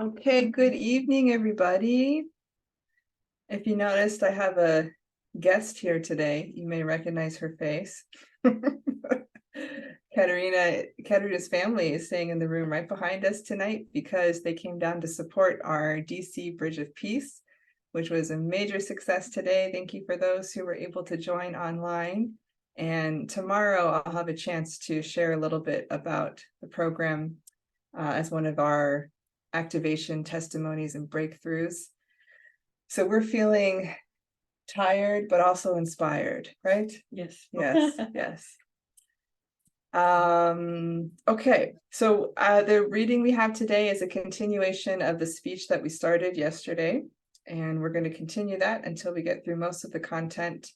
Okay, good evening, everybody. If you noticed, I have a guest here today. You may recognize her face. Katerina's family is staying in the room right behind us tonight because they came down to support our DC Bridge of Peace, which was a major success today. Thank you for those who were able to join online. And tomorrow I'll have a chance to share a little bit about the program as one of our activation testimonies and breakthroughs. So we're feeling tired, but also inspired, right? Yes. Yes, yes. Okay, so the reading we have today is a continuation of the speech that we started yesterday, and we're going to continue that until we get through most of the content.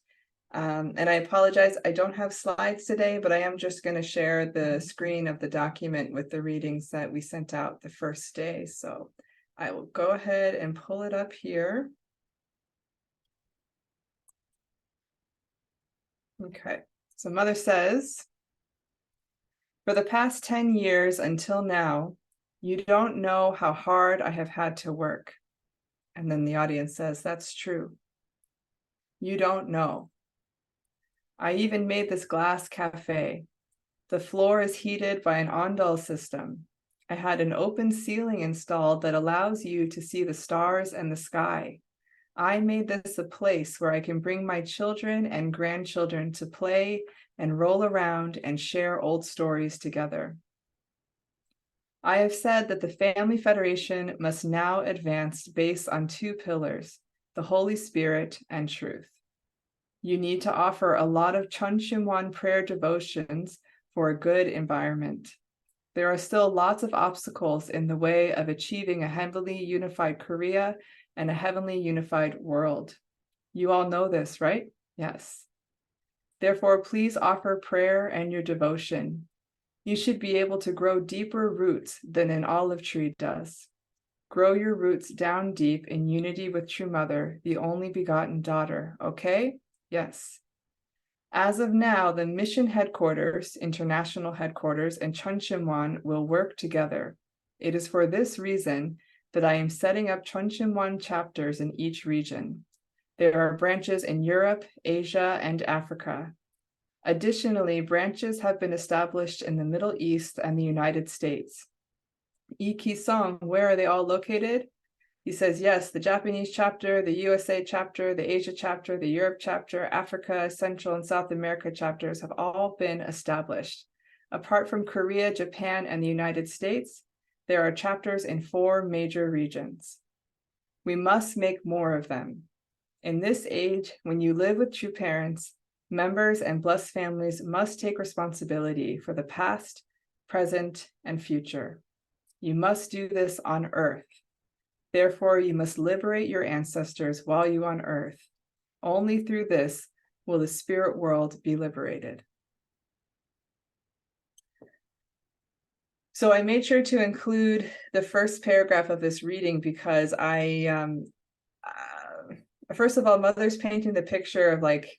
And I apologize, I don't have slides today, but I am just going to share the screen of the document with the readings that we sent out the first day. So I will go ahead and pull it up here. Okay, so Mother says, for the past 10 years until now, you don't know how hard I have had to work. And then the audience says, that's true. You don't know. I even made this glass cafe. The floor is heated by an Ondol system. I had an open ceiling installed that allows you to see the stars and the sky. I made this a place where I can bring my children and grandchildren to play and roll around and share old stories together. I have said that the Family Federation must now advance based on two pillars, the Holy Spirit and truth. You need to offer a lot of Chun Shimwan prayer devotions for a good environment. There are still lots of obstacles in the way of achieving a heavenly unified Korea and a heavenly unified world. You all know this, right? Yes. Therefore, please offer prayer and your devotion. You should be able to grow deeper roots than an olive tree does. Grow your roots down deep in unity with True Mother, the only begotten daughter, okay? Yes. As of now, the mission headquarters, international headquarters, and Chun Shimwan will work together. It is for this reason that I am setting up Chun Shimwan chapters in each region. There are branches in Europe, Asia, and Africa. Additionally, branches have been established in the Middle East and the United States. Yi Ki-sung, where are they all located? He says, yes, the Japanese chapter, the USA chapter, the Asia chapter, the Europe chapter, Africa, Central and South America chapters have all been established. Apart from Korea, Japan, and the United States, there are chapters in 4 major regions. We must make more of them. In this age, when you live with true parents, members and blessed families must take responsibility for the past, present, and future. You must do this on earth. Therefore, you must liberate your ancestors while you're on earth. Only through this will the spirit world be liberated. So I made sure to include the first paragraph of this reading because first of all, Mother's painting the picture of like,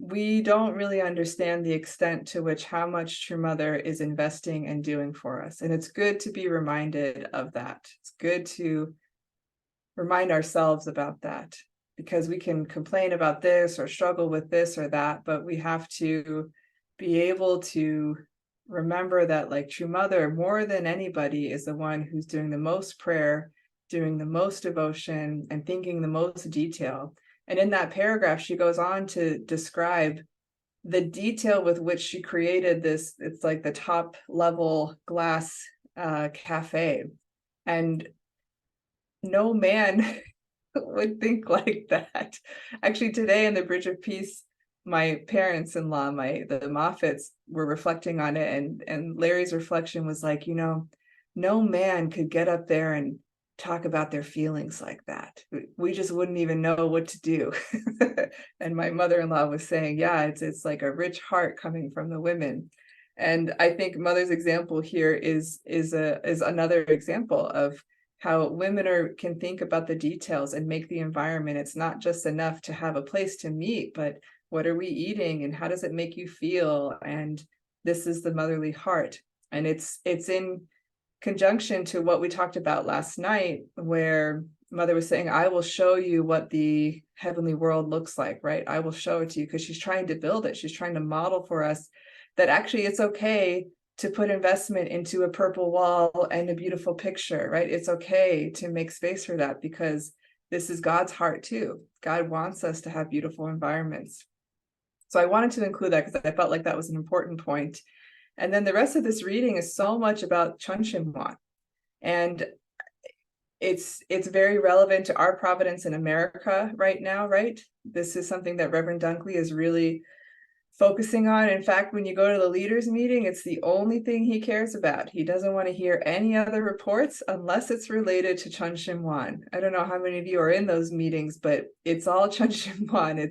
we don't really understand the extent to which how much True Mother is investing and doing for us. And it's good to be reminded of that. It's good to remind ourselves about that because we can complain about this or struggle with this or that, but we have to be able to remember that like True Mother, more than anybody, is the one who's doing the most prayer, doing the most devotion, and thinking the most detail. And in that paragraph, she goes on to describe the detail with which she created this. It's like the top level glass cafe. And no man would think like that. Actually, today in the Bridge of Peace, my parents-in-law, the Moffats, were reflecting on it, and Larry's reflection was like, you know, no man could get up there and talk about their feelings like that. We just wouldn't even know what to do. And my mother-in-law was saying, yeah, it's like a rich heart coming from the women. And I think Mother's example here is another example of how women can think about the details and make the environment. It's not just enough to have a place to meet, but what are we eating and how does it make you feel? And this is the motherly heart. And it's in conjunction to what we talked about last night, where Mother was saying, I will show you what the heavenly world looks like, right? I will show it to you, because she's trying to build it. She's trying to model for us that actually it's okay to put investment into a purple wall and a beautiful picture, right? It's okay to make space for that, because this is God's heart too. God wants us to have beautiful environments. So I wanted to include that because I felt like that was an important point. And then the rest of this reading is so much about Chunshimwa. And it's very relevant to our providence in America right now, right? This is something that Reverend Dunkley is really focusing on. In fact, when you go to the leaders meeting, it's the only thing he cares about. He doesn't want to hear any other reports unless it's related to Chunshimwan. I don't know how many of you are in those meetings, but it's all Chunshimwan.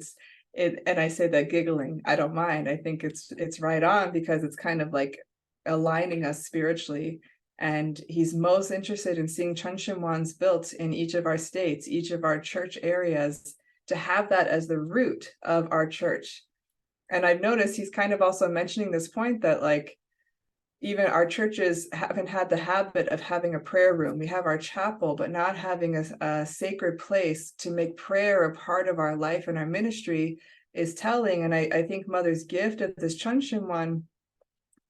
And I say that giggling. I don't mind. I think it's right on, because it's kind of like aligning us spiritually. And he's most interested in seeing Chunshimwans built in each of our states, each of our church areas, to have that as the root of our church. And I've noticed he's kind of also mentioning this point that, like, even our churches haven't had the habit of having a prayer room. We have our chapel, but not having a sacred place to make prayer a part of our life and our ministry is telling. And I think Mother's gift of this Chunshimwan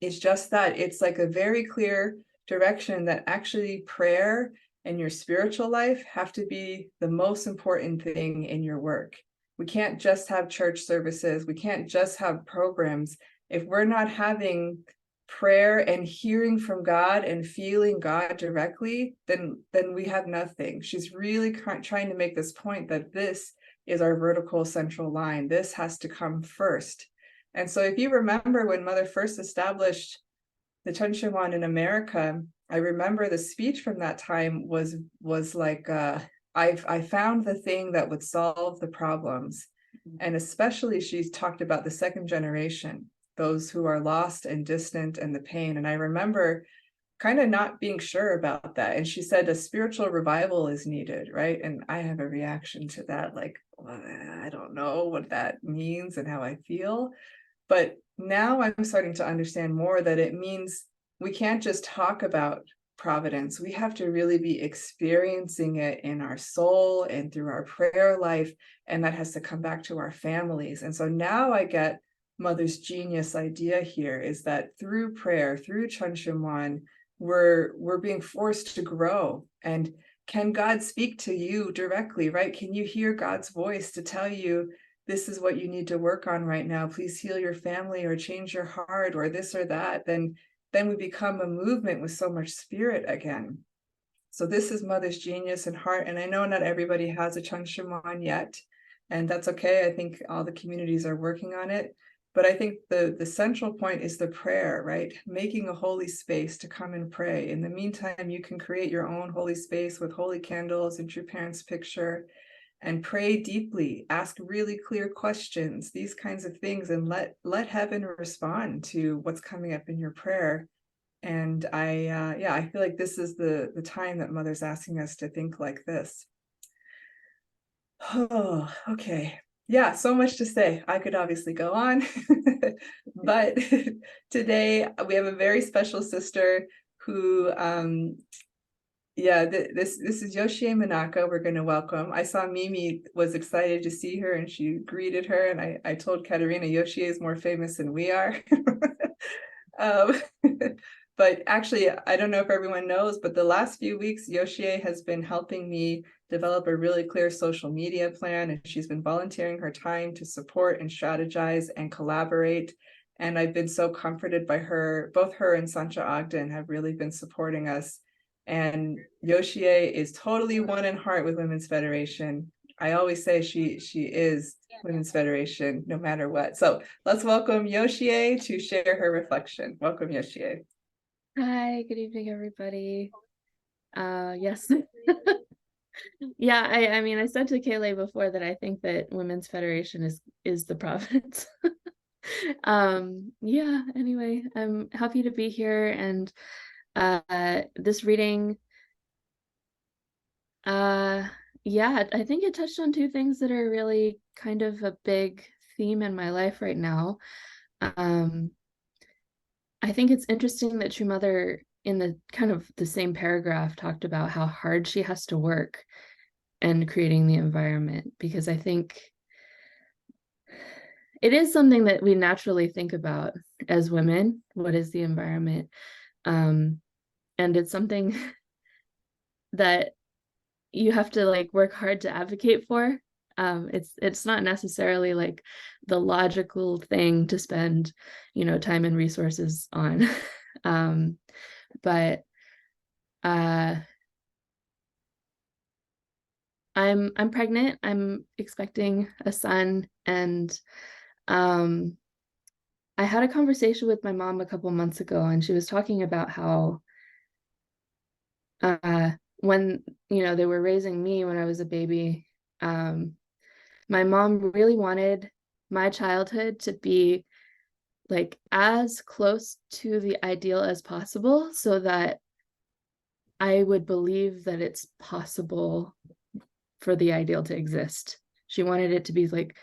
is just that. It's like a very clear direction that actually prayer and your spiritual life have to be the most important thing in your work. We can't just have church services. We can't just have programs. If we're not having prayer and hearing from God and feeling God directly, then we have nothing. She's really trying to make this point that this is our vertical central line. This has to come first. And so if you remember when Mother first established the Chunshimwan in America, I remember the speech from that time was like, I found the thing that would solve the problems. And especially she's talked about the second generation, those who are lost and distant, and the pain. And I remember kind of not being sure about that. And she said a spiritual revival is needed, right? And I have a reaction to that, like, well, I don't know what that means and how I feel. But now I'm starting to understand more that it means we can't just talk about providence. We have to really be experiencing it in our soul and through our prayer life. And that has to come back to our families. And so now I get Mother's genius idea here, is that through prayer, through Chunshimwan, we're being forced to grow. And can God speak to you directly, right? Can you hear God's voice to tell you, this is what you need to work on right now. Please heal your family or change your heart or this or that. Then we become a movement with so much spirit again. So this is Mother's genius and heart. And I know not everybody has a Chunshimwan yet, and that's okay. I think all the communities are working on it. But I think the central point is the prayer, right? Making a holy space to come and pray. In the meantime, you can create your own holy space with holy candles and True Parents picture, and pray deeply, ask really clear questions, these kinds of things, and let heaven respond to what's coming up in your prayer. And I feel like this is the time that Mother's asking us to think like this. Oh, okay. Yeah, so much to say. I could obviously go on, but today we have a very special sister who this is Yoshie Minaka. We're going to welcome. I saw Mimi was excited to see her, and she greeted her. And I told Katerina Yoshie is more famous than we are. But actually, I don't know if everyone knows, but the last few weeks, Yoshie has been helping me develop a really clear social media plan, and she's been volunteering her time to support and strategize and collaborate. And I've been so comforted by her. Both her and Sancha Ogden have really been supporting us. And Yoshie is totally one in heart with Women's Federation. I always say she is Women's Federation, no matter what. So let's welcome Yoshie to share her reflection. Welcome, Yoshie. Hi, good evening, everybody. Yes. Yeah, I mean, I said to Kaylee before that I think that Women's Federation is the province. Yeah, anyway, I'm happy to be here, and this reading, yeah, I think it touched on two things that are really kind of a big theme in my life right now. I think it's interesting that True Mother in the kind of the same paragraph talked about how hard she has to work and creating the environment, because I think it is something that we naturally think about as women. What is the environment? And it's something that you have to like work hard to advocate for. It's not necessarily like the logical thing to spend, time and resources on. But I'm pregnant. I'm expecting a son, and I had a conversation with my mom a couple months ago, and she was talking about how when they were raising me when I was a baby, my mom really wanted my childhood to be like as close to the ideal as possible, so that I would believe that it's possible for the ideal to exist. She wanted it to be like,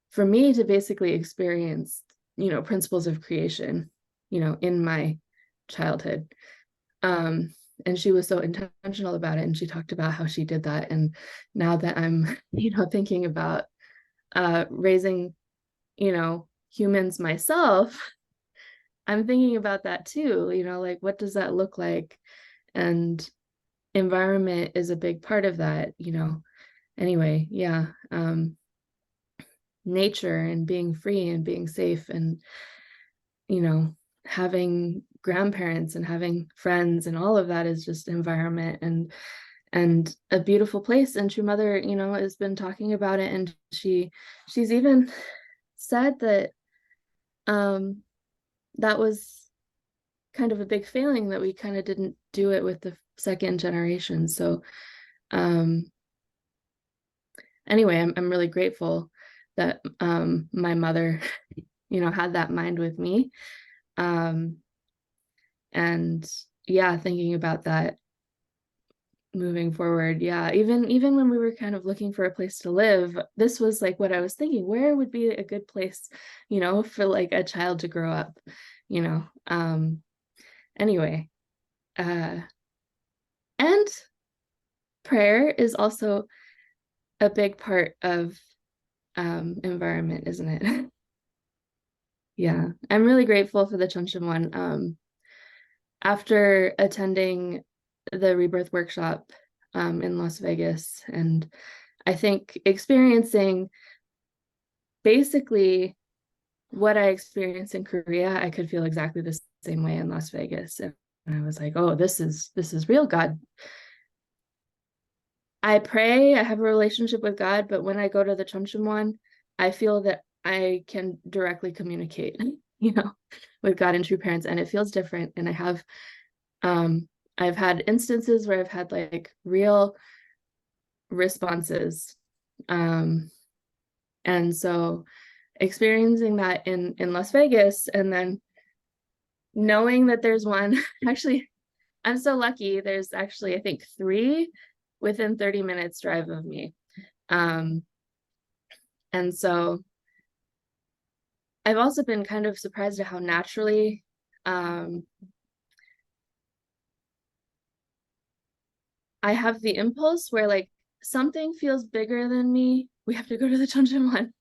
for me to basically experience, principles of creation, in my childhood. And she was so intentional about it, and she talked about how she did that. And now that I'm, thinking about raising, humans myself, I'm thinking about that too, like what does that look like? And environment is a big part of that, anyway. Yeah. Nature and being free and being safe, and having grandparents and having friends, and all of that is just environment and a beautiful place. And True Mother, has been talking about it, and she's even said that that was kind of a big failing, that we kind of didn't do it with the second generation. So anyway, I'm really grateful that my mother had that mind with me. And yeah, thinking about that moving forward. Yeah, even when we were kind of looking for a place to live, this was like what I was thinking, where would be a good place, for like a child to grow up, anyway. And prayer is also a big part of environment, isn't it? Yeah, I'm really grateful for the Chuncheon one. After attending the Rebirth workshop in Las Vegas, and I think experiencing basically what I experienced in Korea, I could feel exactly the same way in Las Vegas. And I was like, oh, this is real. God, I pray, I have a relationship with God, but when I go to the Chuncheon one, I feel that I can directly communicate, with God and True Parents, and it feels different. And I've had instances where I've had like real responses. And so experiencing that in Las Vegas, and then knowing that there's one, actually, I'm so lucky. There's actually, I think, 3 within 30 minutes drive of me. And so I've also been kind of surprised at how naturally I have the impulse where like something feels bigger than me, we have to go to the Chuncheon one.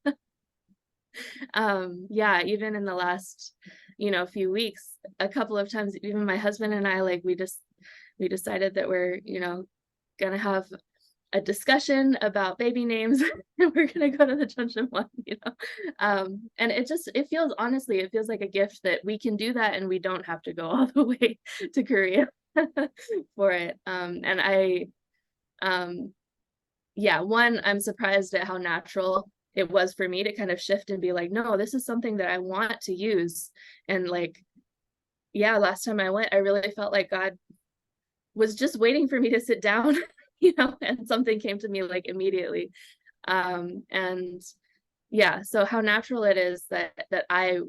Yeah, even in the last few weeks, a couple of times, even my husband and I, like, we decided that we're gonna have a discussion about baby names and we're gonna go to the Chuncheon one. And it feels, honestly, it feels like a gift that we can do that and we don't have to go all the way to Korea for it. And yeah, one, I'm surprised at how natural it was for me to kind of shift and be like, no, this is something that I want to use. And like, yeah, last time I went, I really felt like God was just waiting for me to sit down, and something came to me like immediately. And yeah, so how natural it is that I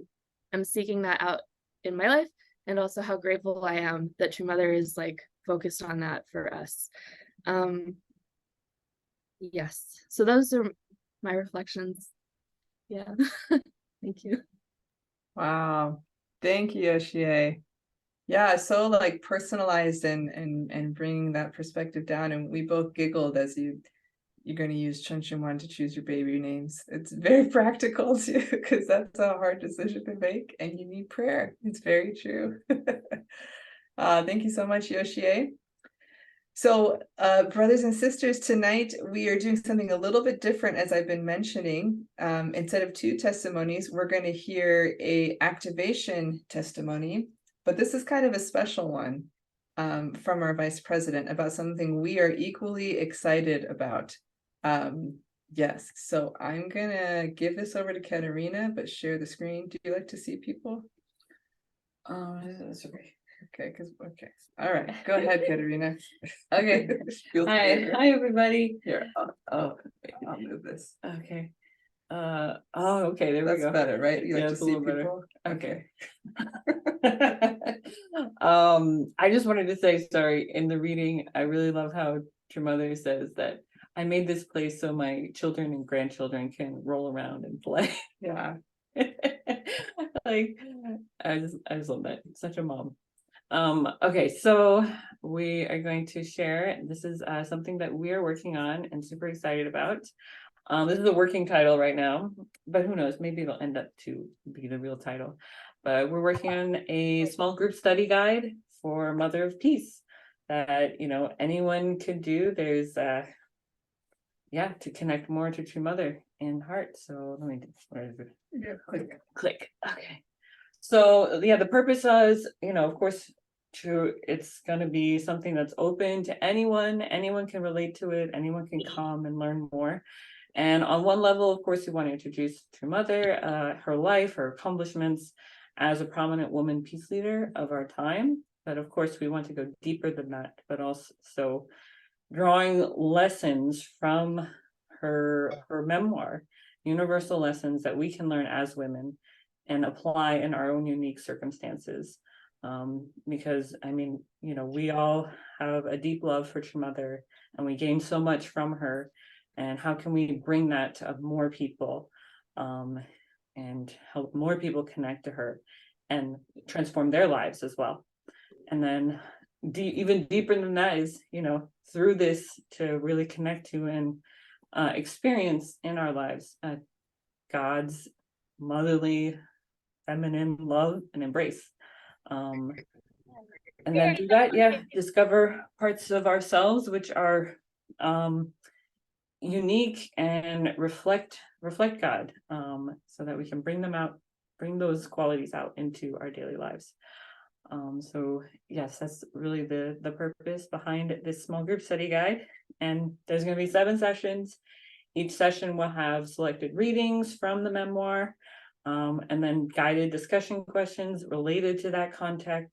am seeking that out in my life, and also how grateful I am that True Mother is like focused on that for us. Yes, so those are my reflections. Yeah. Thank you. Wow. Thank you, Yoshie. Yeah, so like personalized and bringing that perspective down. And we both giggled as you're going to use Chuncheon to choose your baby names. It's very practical too, because that's a hard decision to make, and you need prayer. It's very true. Thank you so much, Yoshie. So, brothers and sisters, tonight we are doing something a little bit different, as I've been mentioning. Instead of 2 testimonies, we're going to hear a activation testimony, but this is kind of a special one from our vice president about something we are equally excited about. Yes, so I'm gonna give this over to Katerina, but share the screen. Do you like to see people? That's okay. Okay, all right, go ahead, Katerina. Okay. Feels Hi, better. hi, everybody. Here, Oh, I'll move this. okay. Oh, okay, there we That's go. better, right? You like Yeah, to it's a see little better. people? Okay. I just wanted to say, sorry, in the reading, I really love how your mother says that I made this place so my children and grandchildren can roll around and play. Yeah. Like, I just love that. Such a mom. Okay, so we are going to share. This is something that we are working on and super excited about. This is a working title right now, but who knows, maybe it'll end up to be the real title. But we're working on a small group study guide for Mother of Peace that, you know, anyone could do. There's yeah, to connect more to True Mother in heart. So let me do, where is it? Yeah, click. Click. Okay. So yeah, the purpose is, you know, of course, it's going to be something that's open to anyone. Anyone can relate to it. Anyone can come and learn more. And on one level, of course, we want to introduce True Mother, her life, her accomplishments as a prominent woman peace leader of our time. But of course, we want to go deeper than that, but also drawing lessons from her memoir, universal lessons that we can learn as women and apply in our own unique circumstances. Because I mean, you know, we all have a deep love for True Mother and we gain so much from her. And how can we bring that to more people and help more people connect to her and transform their lives as well? And then even deeper than that is, you know, through this to really connect to and experience in our lives God's motherly, feminine love and embrace. And then do that, yeah, discover parts of ourselves which are unique and reflect God, so that we can bring those qualities out into our daily lives. So yes, that's really the purpose behind this small group study guide. And there's going to be 7 sessions. Each session will have selected readings from the memoir, and then guided discussion questions related to that content,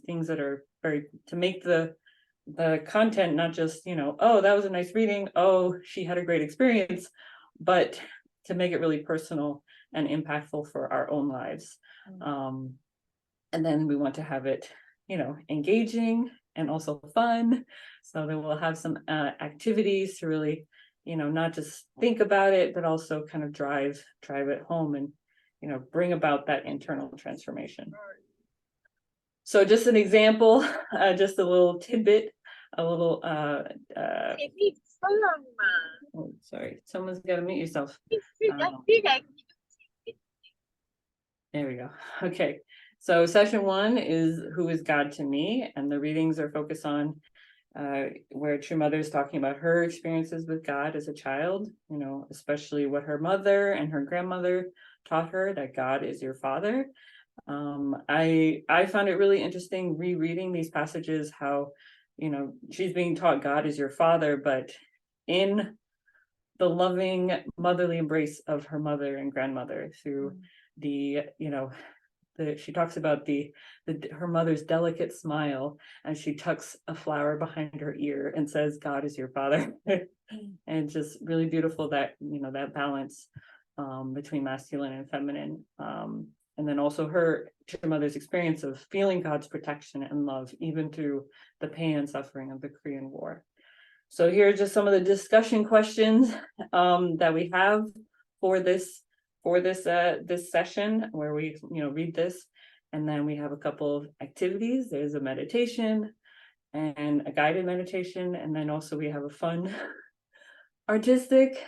things that are to make the content not just, you know, oh, that was a nice reading, oh, she had a great experience, but to make it really personal and impactful for our own lives. And then we want to have it, you know, engaging and also fun. So then we'll have some activities to really, you know, not just think about it, but also kind of drive it home and, you know, bring about that internal transformation. So just an example, just a little tidbit, a little, oh, sorry, someone's got to mute yourself. There we go. Okay. So session 1 is Who is God to Me? And the readings are focused on where True Mother is talking about her experiences with God as a child, you know, especially what her mother and her grandmother taught her, that God is your father. I found it really interesting rereading these passages, how, you know, she's being taught God is your father, but in the loving motherly embrace of her mother and grandmother through the, you know, she talks about her mother's delicate smile as she tucks a flower behind her ear and says, God is your father. And just really beautiful that, you know, that balance between masculine and feminine. And then also her mother's experience of feeling God's protection and love, even through the pain and suffering of the Korean War. So here are just some of the discussion questions that we have for this session, where we, you know, read this. And then we have a couple of activities. There's a meditation and a guided meditation. And then also we have a fun artistic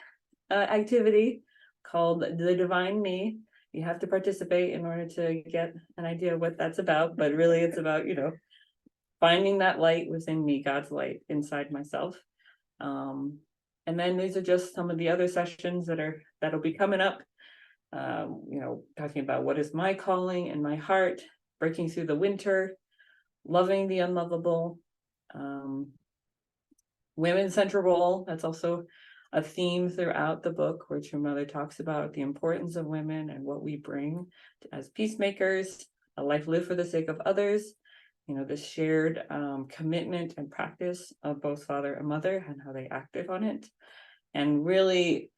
activity called The Divine Me. You have to participate in order to get an idea of what that's about, but really it's about, finding that light within me, God's light inside myself. And then these are just some of the other sessions that'll be coming up. Talking about what is my calling and my heart, breaking through the winter, loving the unlovable, women's central role. That's also a theme throughout the book, where True Mother talks about the importance of women and what we bring as peacemakers, a life lived for the sake of others, the shared commitment and practice of both father and mother and how they acted on it. And really,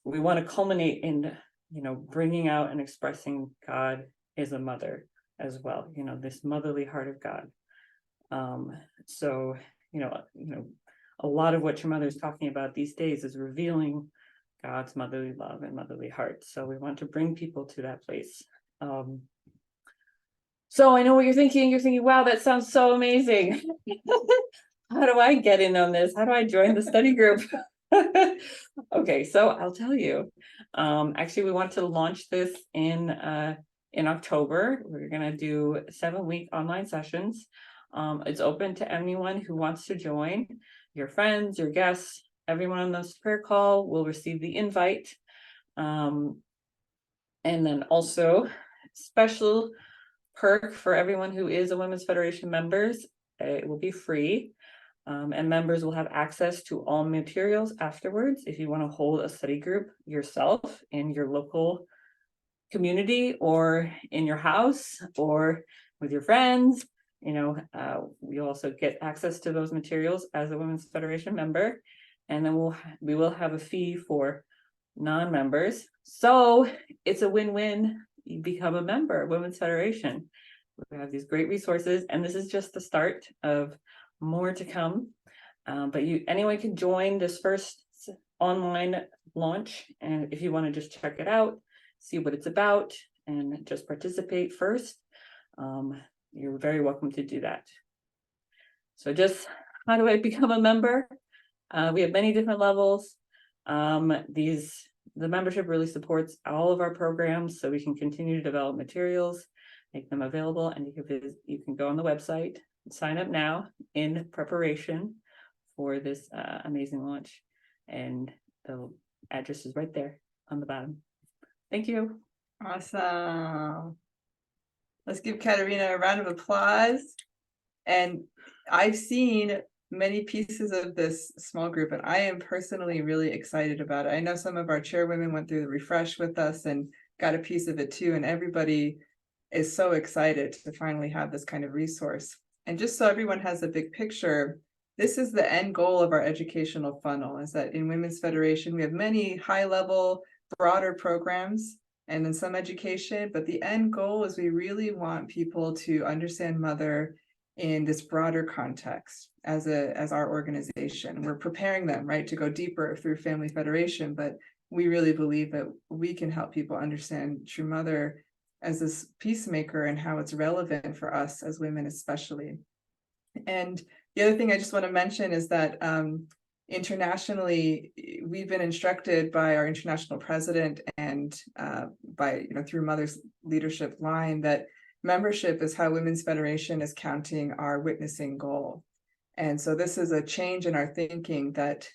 we want to culminate in, bringing out and expressing God is a mother as well, this motherly heart of God. So, a lot of what True Mother is talking about these days is revealing God's motherly love and motherly heart. So we want to bring people to that place. So I know what you're thinking. You're thinking, wow, that sounds so amazing. How do I get in on this? How do I join the study group? Okay, so I'll tell you. Actually, we want to launch this in October. We're going to do 7-week online sessions. It's open to anyone who wants to join. Your friends, your guests, everyone on this prayer call will receive the invite. And then also special perk for everyone who is a Women's Federation members. It will be free. And members will have access to all materials afterwards. If you want to hold a study group yourself in your local community or in your house or with your friends, you'll also get access to those materials as a Women's Federation member. And then we will have a fee for non-members. So it's a win-win. You become a member of Women's Federation. We have these great resources, and this is just the start of more to come. But anyone can join this first online launch, and if you want to just check it out, see what it's about, and just participate first, you're very welcome to do that. So just how do I become a member? We have many different levels. The membership really supports all of our programs, so we can continue to develop materials, make them available, and you can go on the website, sign up now in preparation for this amazing launch, and the address is right there on the bottom. Thank you. Awesome. Let's give Katerina a round of applause. And I've seen many pieces of this small group, and I am personally really excited about it. I know some of our chairwomen went through the refresh with us and got a piece of it too, and everybody is so excited to finally have this kind of resource. And just so everyone has a big picture, this is the end goal of our educational funnel, is that in Women's Federation, we have many high-level, broader programs and then some education, but the end goal is we really want people to understand Mother in this broader context as our organization. We're preparing them, right, to go deeper through Family Federation, but we really believe that we can help people understand True Mother as this peacemaker and how it's relevant for us as women especially. And the other thing I just want to mention is that internationally, we've been instructed by our international president and by through Mother's leadership line that membership is how Women's Federation is counting our witnessing goal. And so this is a change in our thinking that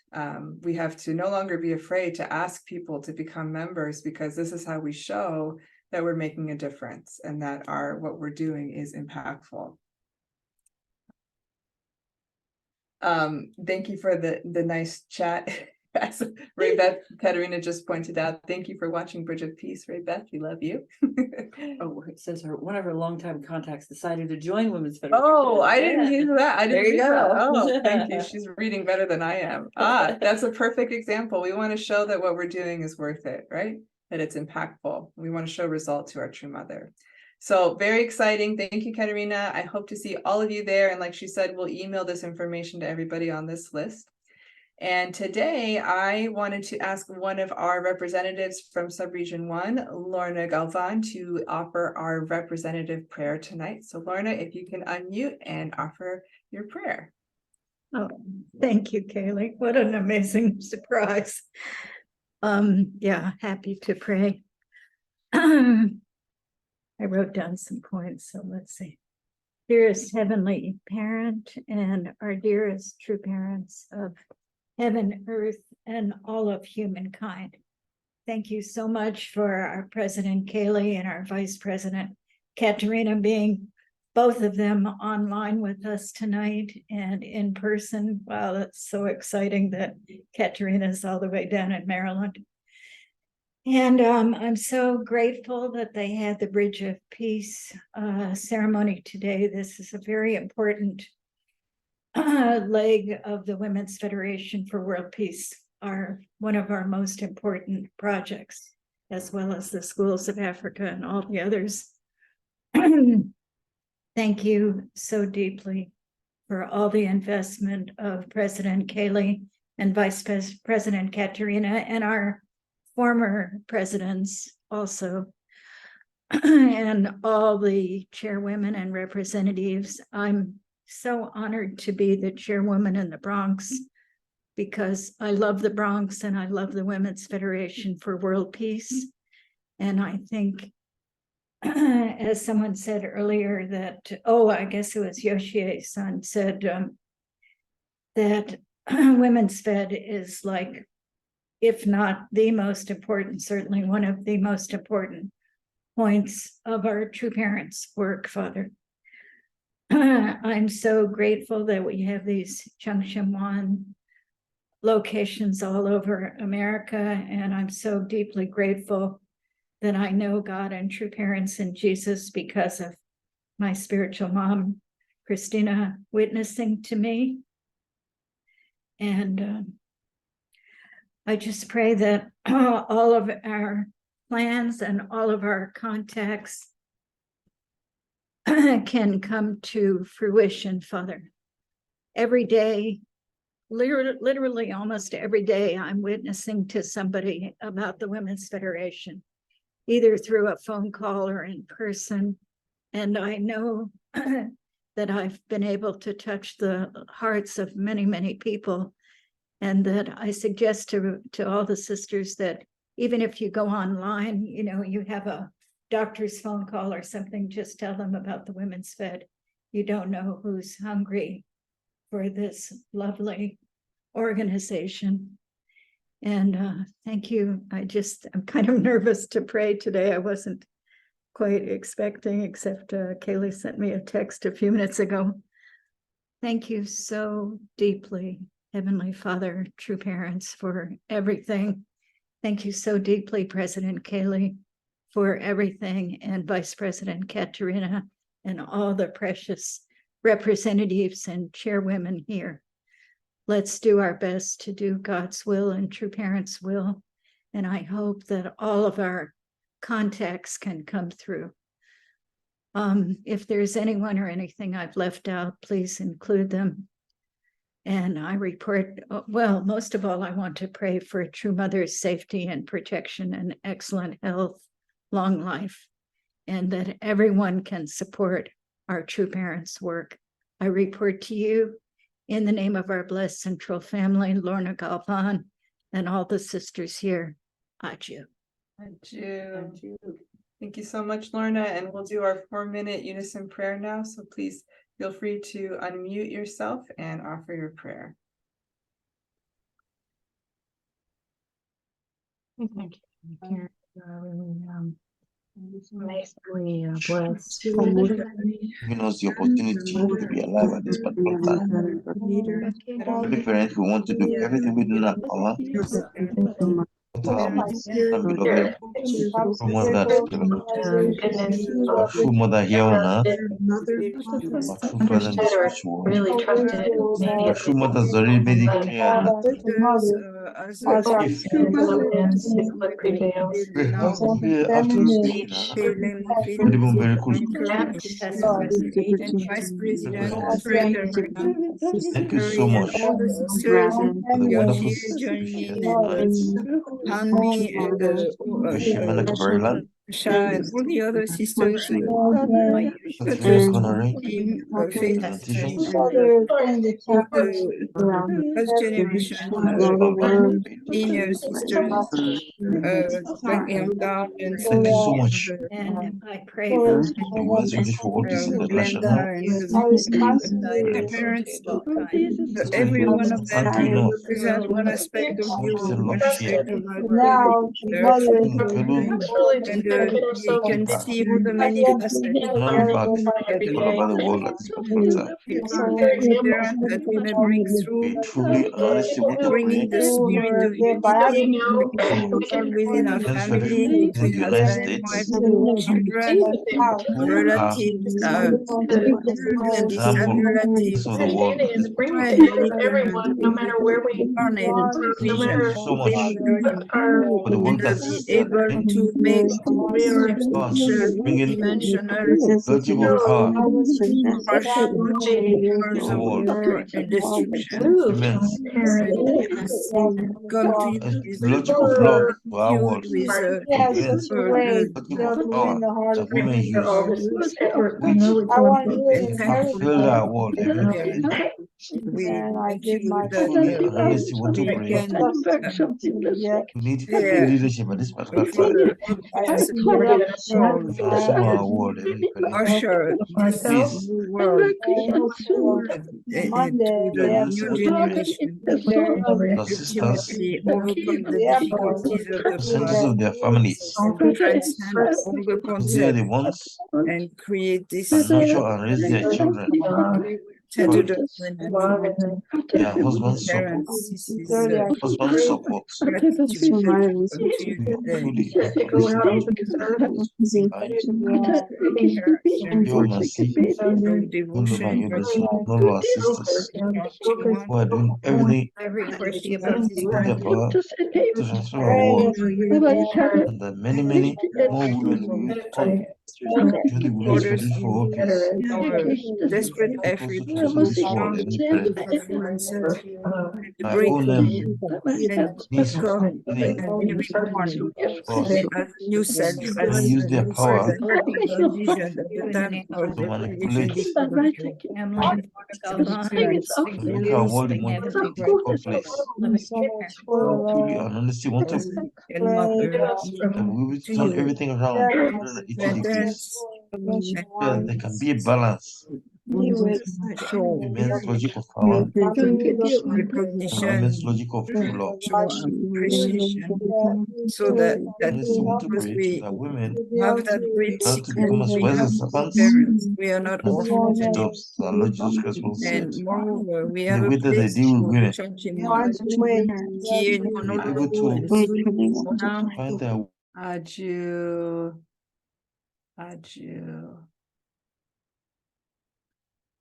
we have to no longer be afraid to ask people to become members, because this is how we show that we're making a difference and that what we're doing is impactful. Thank you for the nice chat. As Ray Beth Katerina just pointed out, thank you for watching Bridge of Peace. Ray Beth, we love you. Oh, it says one of her longtime contacts decided to join Women's Federation. Oh, I didn't hear that. I didn't There you read that. go. Oh, thank you. She's reading better than I am. That's a perfect example. We want to show that what we're doing is worth it, right? That it's impactful. We want to show results to our True Mother. So very exciting. Thank you, Katerina. I hope to see all of you there. And like she said, we'll email this information to everybody on this list. And today I wanted to ask one of our representatives from Subregion 1, Lorna Galvan, to offer our representative prayer tonight. So Lorna, if you can unmute and offer your prayer. Oh, thank you, Kaylee. What an amazing surprise. Yeah, happy to pray. I wrote down some points, so let's see. Dearest Heavenly Parent and our dearest true parents of heaven, earth, and all of humankind. Thank you so much for our President Kaylee and our Vice President Katerina being both of them online with us tonight and in person. Wow, that's so exciting that Katerina is all the way down in Maryland. And I'm so grateful that they had the Bridge of Peace ceremony today. This is a very important leg of the Women's Federation for World Peace, one of our most important projects, as well as the Schools of Africa and all the others. Thank you so deeply for all the investment of President Kaylee and Vice President Katerina and our former presidents also, and all the chairwomen and representatives. I'm so honored to be the chairwoman in the Bronx because I love the Bronx and I love the Women's Federation for World Peace. And I think, as someone said earlier, that, I guess it was Yoshie's son said that Women's Fed is like, if not the most important, certainly one of the most important points of our True Parents work, Father. I'm so grateful that we have these Changshamwan locations all over America, and I'm so deeply grateful that I know God and True Parents and Jesus because of my spiritual mom, Christina, witnessing to me. And I just pray that all of our plans and all of our contacts can come to fruition, Father. Every day, literally almost every day, I'm witnessing to somebody about the Women's Federation, either through a phone call or in person. And I know that I've been able to touch the hearts of many, many people. And that I suggest to all the sisters that even if you go online, you have a doctor's phone call or something, just tell them about the Women's Fed. You don't know who's hungry for this lovely organization. And thank you. I'm kind of nervous to pray today. I wasn't quite expecting, except Kaylee sent me a text a few minutes ago. Thank you so deeply, Heavenly Father, True Parents, for everything. Thank you so deeply, President Kaylee, for everything, and Vice President Katerina, and all the precious representatives and chairwomen here. Let's do our best to do God's will and True Parents' will. And I hope that all of our contacts can come through. If there's anyone or anything I've left out, please include them. And I report, well, most of all, I want to pray for a true mother's safety and protection and excellent health, long life, and that everyone can support our True Parents' work. I report to you in the name of our blessed central family, Lorna Galvan, and all the sisters here. Adieu. Adieu. Thank you so much, Lorna. And we'll do our 4-minute unison prayer now. So please feel free to unmute yourself and offer your prayer. Thank you. Nicely blessed. Giving us the opportunity to be alive at this particular time. Holy Parents, we want to do everything within our power. Our beloved true mother, our true mother here on earth, our true father in the spiritual world. Really trusted. Our true mother has already made it clear that as If Philippines, what prevails. we have afternoon tea now, very very very cool. and Vice President Frederick. Thank you so much All the sisters, for the you're wonderful here joining in shares. and Hanmi and Shimena Kabarelan, Sha and all the other sisters, my Katrina patriots Connery, team, Faith and presentations. first generation senior sisters, young and Thank you so much. And I pray for The Women's Village for Autism International, Glenda and my parents, every one of them Auntie North, present one aspect of you, Mr. one Lofshier, aspect of our Nkelu, and you can see all the many facets non back all over the world at this particular time. parents that we may bring through, We truly and honestly want to bringing create the spirit of unity within our Women's family, Village in the between United husband and States wife, children, who are relatives, and example relatives, of the world at this particular time. Everyone, no matter where we incarnate no vision matter So much for the and work be that's able happening, to make us bringing dimensional logic of power partial to the world. and destruction. Immense. Come to you And with logic of love to our fueled world. with Immense. Logic of power that women use to fulfill our world every day. we thank you Truly and that honestly want to we pray. can We need female leadership at this particular time. To transform our world every day. usher this Please, new world into the honestly new want to pray. generation. Our sisters, Ultimately overcome the difficulties of the percentages of past their families, and transcend all the they are concepts the ones and create this that nurture and raise their children. tattooed But on their husband's support, parents. This is husband's support, gratitude that you come to we you today. truly and your mercy, Your your love devotion, and your your blessing on all our sisters who are doing everything every question about this in their power to transform our world. And that many, many more women will come to the Women's Village for All Peace. our desperate Help us effort to to transform this world strong every day. performances to I break owe them and this become thing everyone us as new self, and as use their new power present, new vision that the time of to the manipulate, to make our world a more difficult place. Truly and honestly want to pray that we will turn everything around in each of the peace, so that there can be a balance. show Immense logic of power and recognition, immense logic of love. show appreciation, so that Honestly want to because pray we that women have that great are to secret, become as we wise have as serpents parents, we are not and as full of orphans, jobs, as our Lord Jesus Christ will say. and moreover, we In have the a way that they place deal with for women, church in here in to be able Honolulu, to find their Adieu. Adieu.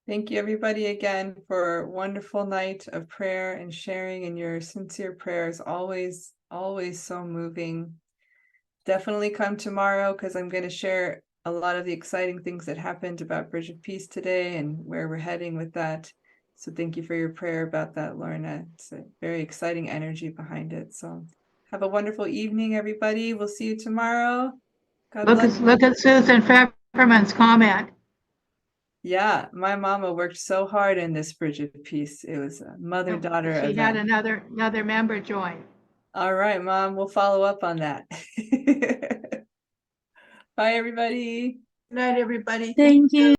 Thank you, everybody, again for a wonderful night of prayer and sharing, and your sincere prayers. Always, always so moving. Definitely come tomorrow, because I'm going to share a lot of the exciting things that happened about Bridge of Peace today and where we're heading with that. So thank you for your prayer about that, Lorna. It's a very exciting energy behind it. So have a wonderful evening, everybody. We'll see you tomorrow. God bless. Look at Susan Peppermint's comment. Yeah, my mama worked so hard in this Bridge of Peace. It was a mother-daughter She had event. another member join. All right, Mom, we'll follow up on that. Bye, everybody. Good night, everybody. Thank you.